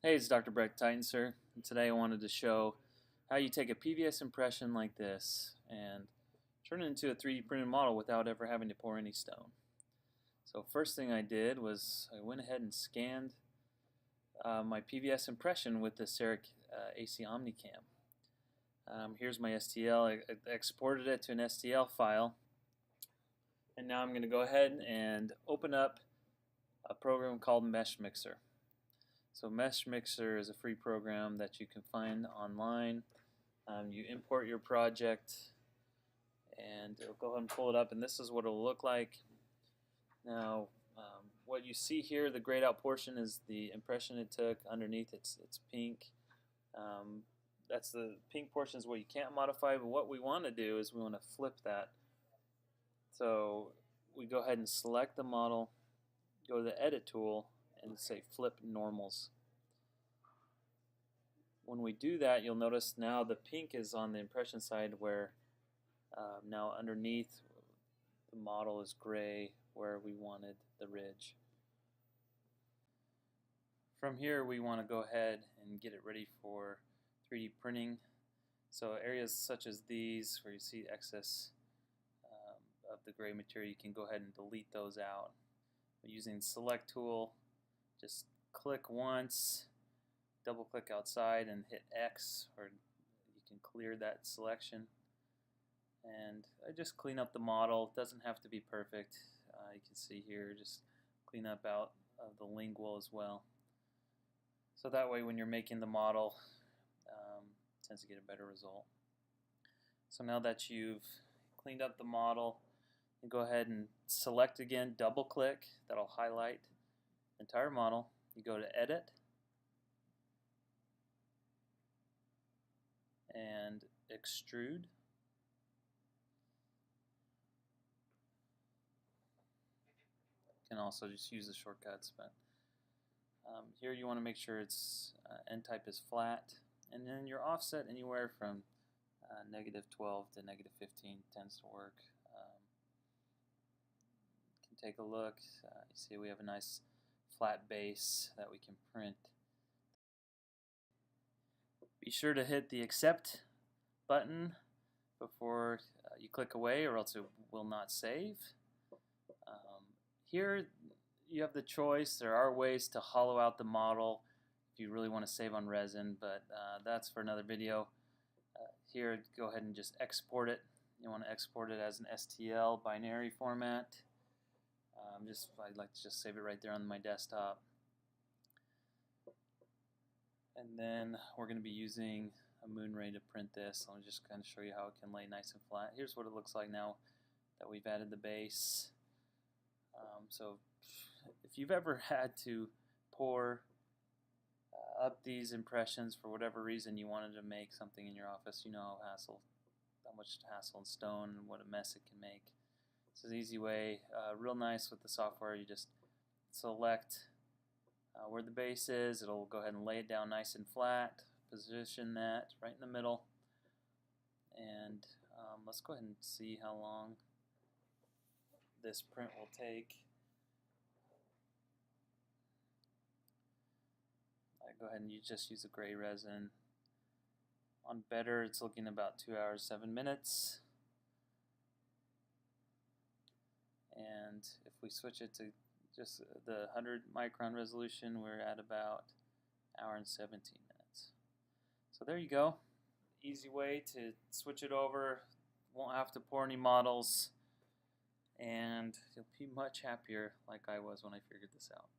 Hey, it's Dr. Breck Titan, sir. And today I wanted to show how you take a PVS impression like this and turn it into a 3D printed model without ever having to pour any stone. So first thing I did was I went ahead and scanned my PVS impression with the Cerec AC Omnicam. Here's my STL. I exported it to an STL file, and now I'm going to go ahead and open up a program called Meshmixer. So Meshmixer is a free program that you can find online. You import your project and it'll go ahead and pull it up, and this is what it'll look like. Now what you see here, the grayed out portion, is the impression it took. Underneath it's pink. That's the pink portion is what you can't modify, but what we want to do is we want to flip that. So we go ahead and select the model, go to the edit tool, and say flip normals. When we do that, you'll notice now the pink is on the impression side, where now underneath the model is gray where we wanted the ridge. From here we want to go ahead and get it ready for 3D printing. So areas such as these where you see excess of the gray material, you can go ahead and delete those out. Using the select tool, just click once, double click outside and hit X, or you can clear that selection. And I just clean up the model. It doesn't have to be perfect. You can see here, just clean up out of the lingual as well. So that way when you're making the model, it tends to get a better result. So now that you've cleaned up the model, you go ahead and select again, double click, that'll highlight the entire model. You go to edit and extrude. You can also just use the shortcuts, but here you want to make sure its end type is flat, and then your offset anywhere from -12 to -15 tends to work. You can take a look. You see we have a nice flat base that we can print. Be sure to hit the accept button before you click away, or else it will not save. Here you have the choice. There are ways to hollow out the model if you really want to save on resin, but that's for another video. Here, go ahead and just export it. You want to export it as an STL binary format. I'd like to just save it right there on my desktop. And then we're going to be using a Moonray to print this. I'll just kind of show you how it can lay nice and flat. Here's what it looks like now that we've added the base. So if you've ever had to pour up these impressions for whatever reason, you wanted to make something in your office, you know how much hassle and stone and what a mess it can make. This is an easy way, real nice with the software. You just select where the base is. It'll go ahead and lay it down nice and flat, position that right in the middle, and let's go ahead and see how long this print will take. Go ahead and you just use a gray resin. On better, it's looking about 2 hours 7 minutes. And if we switch it to just the 100 micron resolution, we're at about 1 hour and 17 minutes. So there you go. Easy way to switch it over. Won't have to pour any models, and you'll be much happier like I was when I figured this out.